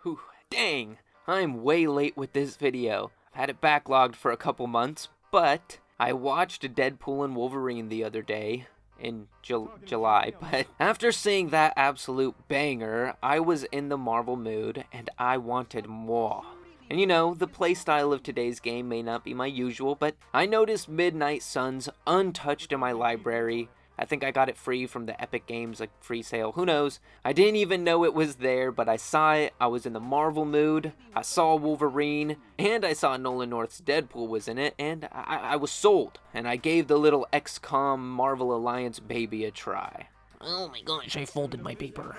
Whew, dang, I'm way late with this video. I've had it backlogged for a couple months, but I watched Deadpool and Wolverine the other day in July, but after seeing that absolute banger, I was in the Marvel mood and I wanted more. And you know, the playstyle of today's game may not be my usual, but I noticed Midnight Suns untouched in my library. I think I got it free from the Epic Games, like, free sale, who knows. I didn't even know it was there, but I saw it, I was in the Marvel mood, I saw Wolverine, and I saw Nolan North's Deadpool was in it, and I was sold. And I gave the little XCOM Marvel Alliance baby a try. Oh my gosh, I folded my paper.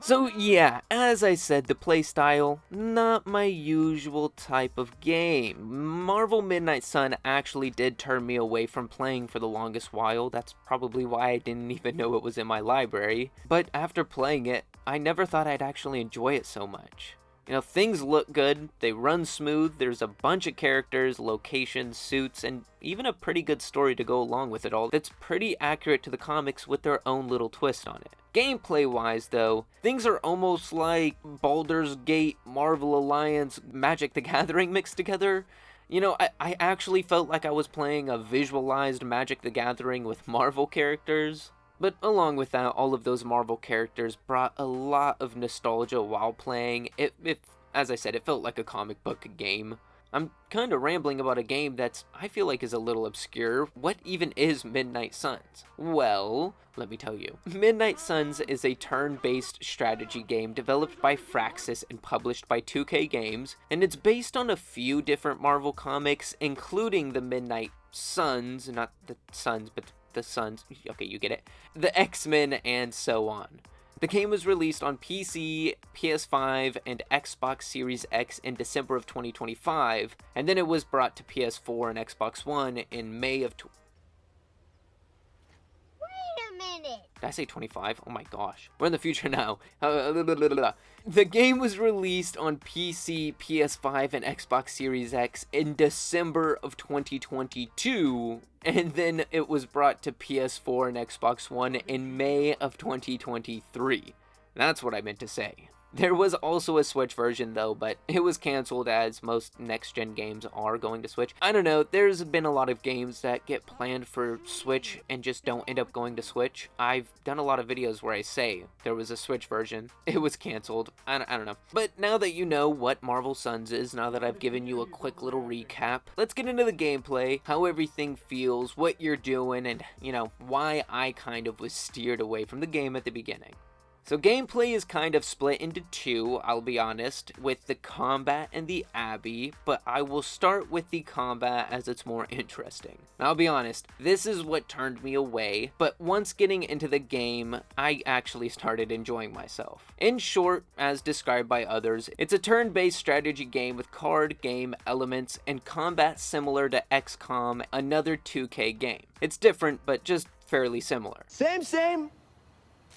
So yeah, as I said, the playstyle, not my usual type of game. Marvel Midnight Sun actually did turn me away from playing for the longest while. That's probably why I didn't even know it was in my library. But after playing it, I never thought I'd actually enjoy it so much. You know, things look good, they run smooth, there's a bunch of characters, locations, suits, and even a pretty good story to go along with it all that's pretty accurate to the comics with their own little twist on it. Gameplay-wise, though, things are almost like Baldur's Gate, Marvel Alliance, Magic the Gathering mixed together. You know, I actually felt like I was playing a visualized Magic the Gathering with Marvel characters. But along with that, all of those Marvel characters brought a lot of nostalgia while playing. As I said, it felt like a comic book game. I'm kind of rambling about a game that's, I feel like, is a little obscure. What even is Midnight Suns? Well, let me tell you. Midnight Suns is a turn-based strategy game developed by Firaxis and published by 2K Games, and it's based on a few different Marvel comics, including the Midnight Suns, not the Suns, but the Suns, okay, you get it, the X-Men, and so on. The game was released on PC, PS5, and Xbox Series X in December of 2025, and then it was brought to PS4 and Xbox One in May of... Did I say 25? Oh my gosh. We're in the future now. The game was released on PC, PS5, and Xbox Series X in December of 2022, and then it was brought to PS4 and Xbox One in May of 2023. That's what I meant to say. There was also a Switch version though, but it was canceled as most next-gen games are going to Switch. I don't know, there's been a lot of games that get planned for Switch and just don't end up going to Switch. I've done a lot of videos where I say there was a Switch version, it was canceled, I don't know. But now that you know what Marvel Suns is, now that I've given you a quick little recap, let's get into the gameplay, how everything feels, what you're doing, and, you know, why I kind of was steered away from the game at the beginning. So gameplay is kind of split into two, I'll be honest, with the combat and the Abbey, but I will start with the combat as it's more interesting. Now, I'll be honest, this is what turned me away, but once getting into the game, I actually started enjoying myself. In short, as described by others, it's a turn-based strategy game with card game elements and combat similar to XCOM, another 2K game. It's different, but just fairly similar. Same,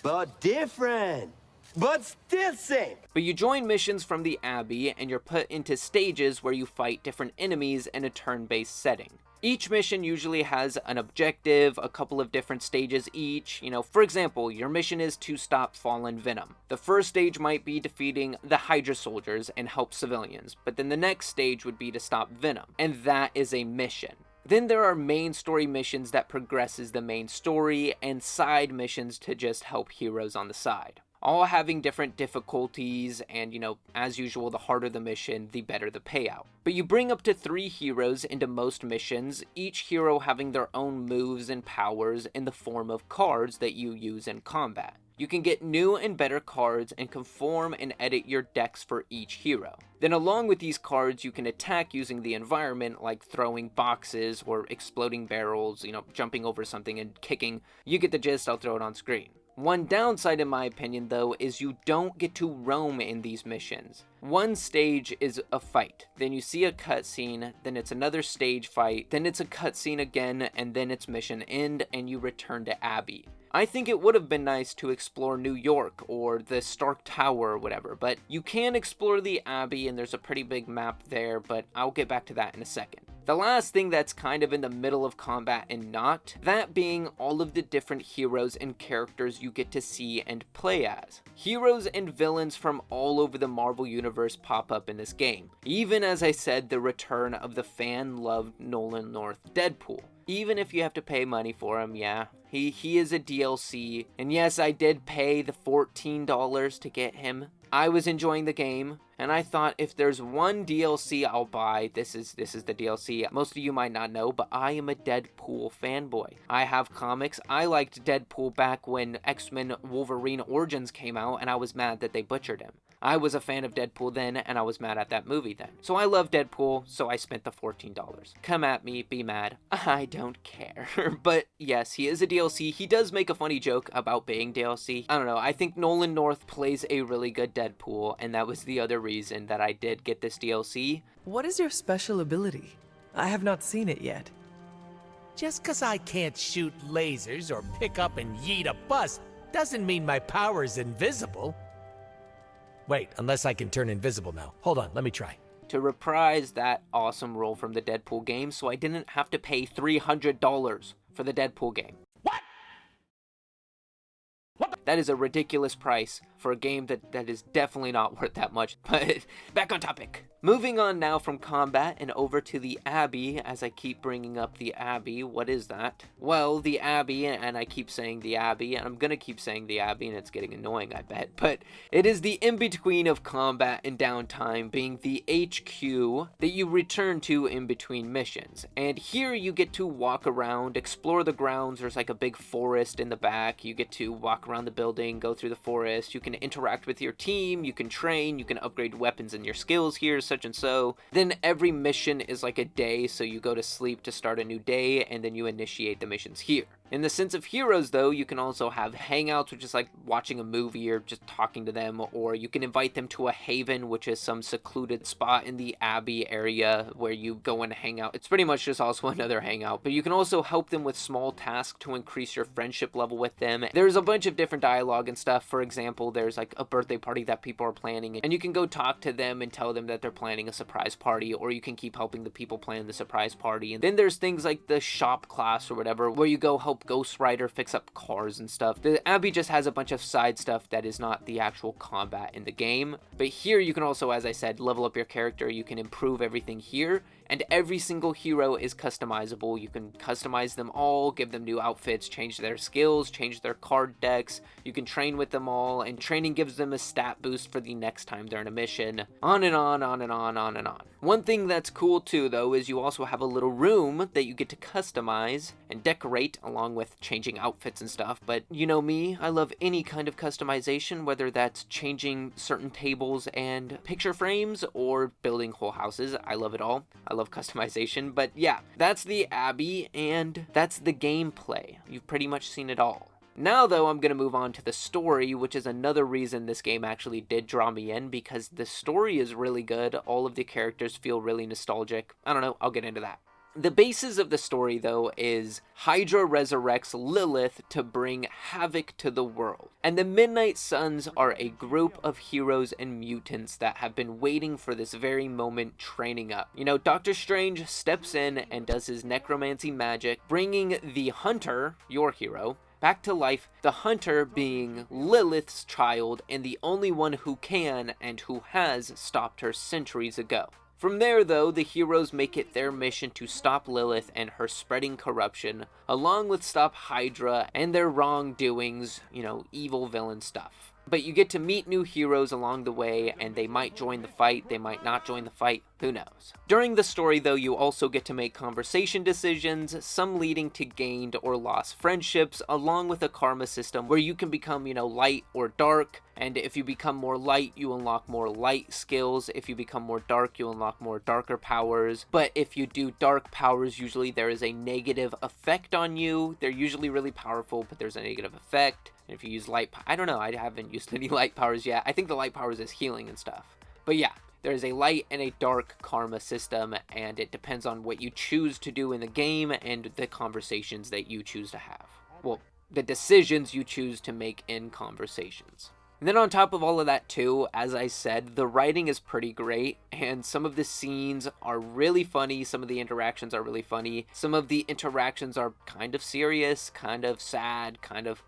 but different. But still same. But you join missions from the Abbey, and you're put into stages where you fight different enemies in a turn-based setting. Each mission usually has an objective, a couple of different stages each. You know, for example, your mission is to stop Fallen Venom. The first stage might be defeating the Hydra soldiers and help civilians, but then the next stage would be to stop Venom, and that is a mission. Then there are main story missions that progresses the main story, and side missions to just help heroes on the side. All having different difficulties, and, you know, as usual, the harder the mission, the better the payout. But you bring up to 3 heroes into most missions, each hero having their own moves and powers in the form of cards that you use in combat. You can get new and better cards and conform and edit your decks for each hero. Then along with these cards, you can attack using the environment, like throwing boxes or exploding barrels, you know, jumping over something and kicking. You get the gist, I'll throw it on screen. One downside in my opinion though is you don't get to roam in these missions. One stage is a fight, then you see a cutscene, then it's another stage fight, then it's a cutscene again, and then it's mission end and you return to Abbey. I think it would have been nice to explore New York or the Stark Tower or whatever, but you can explore the Abbey and there's a pretty big map there, but I'll get back to that in a second. The last thing that's kind of in the middle of combat and not, that being all of the different heroes and characters you get to see and play as. Heroes and villains from all over the Marvel Universe pop up in this game. Even, as I said, the return of the fan-loved Nolan North Deadpool. Even if you have to pay money for him, yeah, he is a DLC, and yes, I did pay the $14 to get him. I was enjoying the game, and I thought if there's one DLC I'll buy, this is the DLC. Most of you might not know, but I am a Deadpool fanboy. I have comics. I liked Deadpool back when X-Men Wolverine Origins came out, and I was mad that they butchered him. I was a fan of Deadpool then, and I was mad at that movie then. So I love Deadpool, so I spent the $14. Come at me, be mad. I don't care. But yes, he is a DLC. He does make a funny joke about being DLC. I don't know, I think Nolan North plays a really good Deadpool, and that was the other reason that I did get this DLC. What is your special ability? I have not seen it yet. Just 'cause I can't shoot lasers or pick up and yeet a bus doesn't mean my power's invisible. Wait, unless I can turn invisible now. Hold on, let me try. To reprise that awesome role from the Deadpool game, so I didn't have to pay $300 for the Deadpool game. That is a ridiculous price for a game that is definitely not worth that much, but back on topic. Moving on now from combat and over to the Abbey, as I keep bringing up the Abbey. What is that? Well, the Abbey, and I keep saying the Abbey, and I'm gonna keep saying the Abbey, and it's getting annoying, I bet, but it is the in-between of combat and downtime, being the HQ that you return to in between missions. And here you get to walk around, explore the grounds. There's like a big forest in the back. You get to walk around the building, go through the forest. You can interact with your team, you can train, you can upgrade weapons and your skills here, such and so. Then every mission is like a day, so you go to sleep to start a new day, and then you initiate the missions here. In the sense of heroes, though, you can also have hangouts, which is like watching a movie or just talking to them, or you can invite them to a haven, which is some secluded spot in the Abbey area where you go and hang out. It's pretty much just also another hangout, but you can also help them with small tasks to increase your friendship level with them. There's a bunch of different dialogue and stuff. For example, there's like a birthday party that people are planning, and you can go talk to them and tell them that they're planning a surprise party, or you can keep helping the people plan the surprise party. And then there's things like the shop class or whatever, where you go help Ghost Rider fix up cars and stuff. The Abbey just has a bunch of side stuff that is not the actual combat in the game. But here you can also, as I said, level up your character. You can improve everything here, and every single hero is customizable. You can customize them all, give them new outfits, change their skills, change their card decks. You can train with them all, and training gives them a stat boost for the next time they're in a mission. On and on, on and on, on and on. One thing that's cool too, though, is you also have a little room that you get to customize and decorate along with changing outfits and stuff. But you know me, I love any kind of customization, whether that's changing certain tables and picture frames or building whole houses. I love it all. I love customization. But yeah, that's the Abbey, and that's the gameplay. You've pretty much seen it all. Now, though, I'm going to move on to the story, which is another reason this game actually did draw me in, because the story is really good. All of the characters feel really nostalgic. I don't know, I'll get into that. The basis of the story, though, is Hydra resurrects Lilith to bring havoc to the world. And the Midnight Suns are a group of heroes and mutants that have been waiting for this very moment, training up. You know, Doctor Strange steps in and does his necromancy magic, bringing the Hunter, your hero, back to life, the Hunter being Lilith's child and the only one who can and who has stopped her centuries ago. From there, though, the heroes make it their mission to stop Lilith and her spreading corruption, along with stop Hydra and their wrongdoings, you know, evil villain stuff. But you get to meet new heroes along the way, and they might join the fight, they might not join the fight, who knows. During the story, though, you also get to make conversation decisions, some leading to gained or lost friendships, along with a karma system where you can become, you know, light or dark. And if you become more light, you unlock more light skills. If you become more dark, you unlock more darker powers. But if you do dark powers, usually there is a negative effect on you. They're usually really powerful, but there's a negative effect. And if you use light, I don't know, I haven't used any light powers yet. I think the light powers is healing and stuff. But yeah, there is a light and a dark karma system, and it depends on what you choose to do in the game and the conversations that you choose to have. Well, the decisions you choose to make in conversations. And then on top of all of that too, as I said, the writing is pretty great, and some of the scenes are really funny, some of the interactions are really funny, some of the interactions are kind of serious, kind of sad, kind of,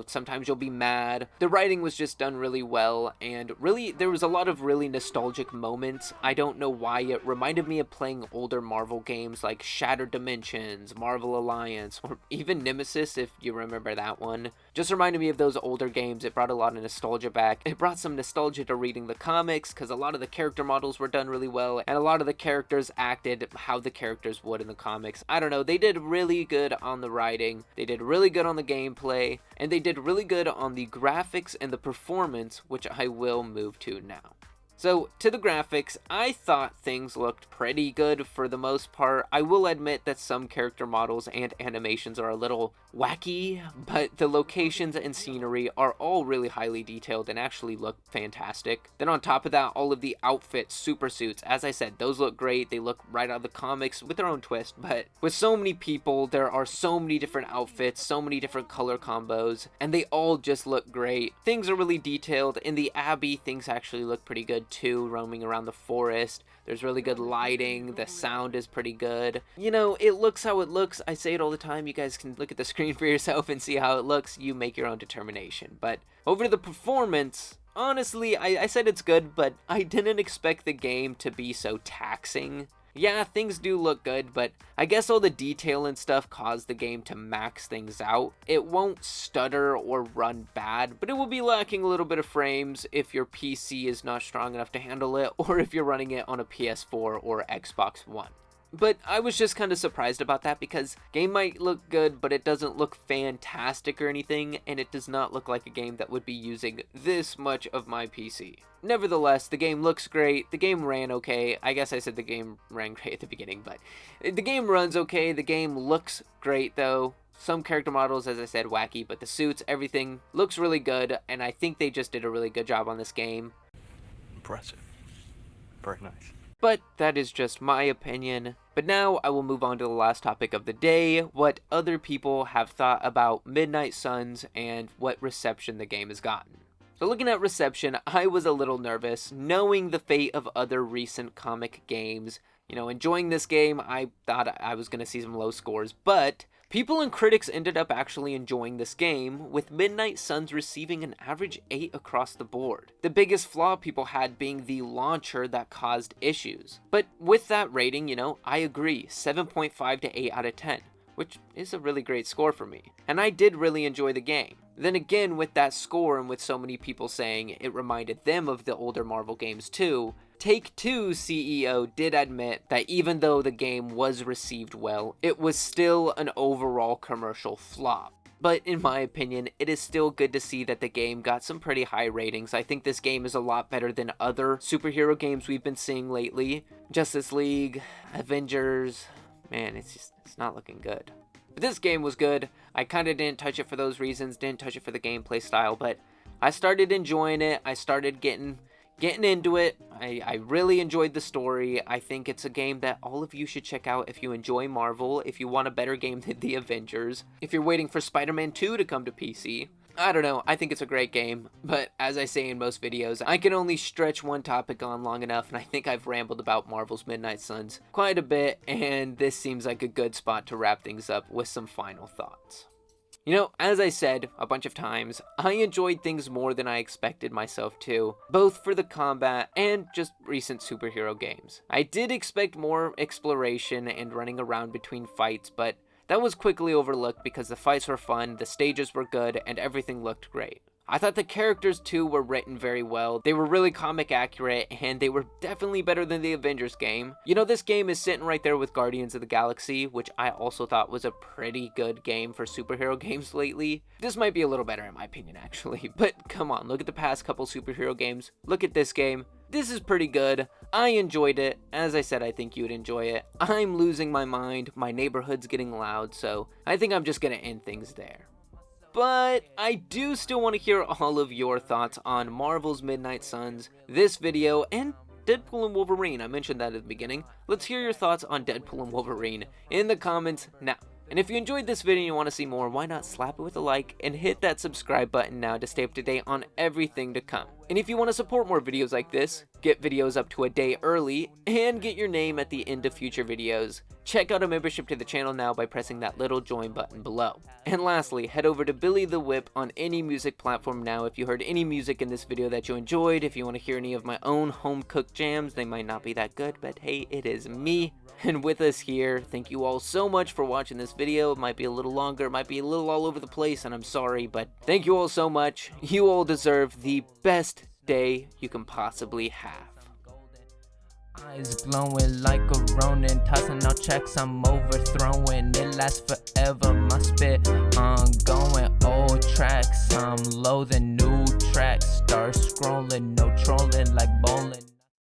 sometimes you'll be mad. The writing was just done really well, and really, there was a lot of really nostalgic moments. I don't know why, it reminded me of playing older Marvel games like Shattered Dimensions, Marvel Alliance, or even Nemesis, if you remember that one. Just reminded me of those older games. It brought a lot of nostalgia back. It brought some nostalgia to reading the comics, because a lot of the character models were done really well, and a lot of the characters acted how the characters would in the comics. I don't know, they did really good on the writing, they did really good on the gameplay, and they did really good on the graphics and the performance, which I will move to now. So, to the graphics, I thought things looked pretty good for the most part. I will admit that some character models and animations are a little wacky, but the locations and scenery are all really highly detailed and actually look fantastic. Then on top of that, all of the outfits, super suits, as I said, those look great. They look right out of the comics with their own twist, but with so many people, there are so many different outfits, so many different color combos, and they all just look great. Things are really detailed. In the Abbey, things actually look pretty good too, roaming around the forest. There's really good lighting, the sound is pretty good. It looks how it looks. I say it all the time, you guys can look at the screen for yourself and see how it looks. You make your own determination. But over to the performance, honestly, I said it's good, but I didn't expect the game to be so taxing. Yeah, things do look good, but I guess all the detail and stuff caused the game to max things out. It won't stutter or run bad, but it will be lacking a little bit of frames if your PC is not strong enough to handle it, or if you're running it on a PS4 or Xbox One. But I was just kind of surprised about that, because game might look good, but it doesn't look fantastic or anything, and it does not look like a game that would be using this much of my PC. Nevertheless, the game looks great, the game ran okay. I guess I said the game ran great at the beginning, but the game runs okay, the game looks great though. Some character models, as I said, wacky, but the suits, everything looks really good, and I think they just did a really good job on this game. Impressive. Very nice. But that is just my opinion. But now I will move on to the last topic of the day, what other people have thought about Midnight Suns and what reception the game has gotten. So looking at reception, I was a little nervous, knowing the fate of other recent comic games. Enjoying this game, I thought I was going to see some low scores, but people and critics ended up actually enjoying this game, with Midnight Suns receiving an average 8 across the board. The biggest flaw people had being the launcher that caused issues. But with that rating, I agree, 7.5 to 8 out of 10, which is a really great score for me. And I did really enjoy the game. Then again, with that score and with so many people saying it reminded them of the older Marvel games too, Take-Two's CEO did admit that even though the game was received well, it was still an overall commercial flop. But in my opinion, it is still good to see that the game got some pretty high ratings. I think this game is a lot better than other superhero games we've been seeing lately. Justice League, Avengers, man, it's not looking good. But this game was good. I kind of didn't touch it for those reasons, didn't touch it for the gameplay style, but I started enjoying it. I started getting into it. I really enjoyed the story. I think it's a game that all of you should check out if you enjoy Marvel, if you want a better game than the Avengers, if you're waiting for Spiderman 2 to come to PC. I don't know, I think it's a great game, but as I say in most videos, I can only stretch one topic on long enough, and I think I've rambled about Marvel's Midnight Suns quite a bit, and this seems like a good spot to wrap things up with some final thoughts. As I said a bunch of times, I enjoyed things more than I expected myself to, both for the combat and just recent superhero games. I did expect more exploration and running around between fights, but that was quickly overlooked because the fights were fun, the stages were good, and everything looked great. I thought the characters too were written very well. They were really comic accurate, and they were definitely better than the Avengers game. This game is sitting right there with Guardians of the Galaxy, which I also thought was a pretty good game for superhero games lately. This might be a little better in my opinion actually, but come on, look at the past couple superhero games. Look at this game. This is pretty good. I enjoyed it. As I said, I think you would enjoy it. I'm losing my mind. My neighborhood's getting loud, so I think I'm just gonna end things there. But I do still want to hear all of your thoughts on Marvel's Midnight Suns, this video, and Deadpool and Wolverine. I mentioned that at the beginning. Let's hear your thoughts on Deadpool and Wolverine in the comments now. And if you enjoyed this video and you want to see more, why not slap it with a like and hit that subscribe button now to stay up to date on everything to come. And if you want to support more videos like this, get videos up to a day early, and get your name at the end of future videos, check out a membership to the channel now by pressing that little join button below. And lastly, head over to Billy the Whip on any music platform now if you heard any music in this video that you enjoyed. If you want to hear any of my own home-cooked jams, they might not be that good, but hey, it is me. And with us here, thank you all so much for watching this video. It might be a little longer, it might be a little all over the place, and I'm sorry, but thank you all so much. You all deserve the best day you can possibly have. Eyes glowing like a ronin, tossing out checks, I'm overthrowing. It lasts forever, my spit ongoing. Old tracks, I'm loathing.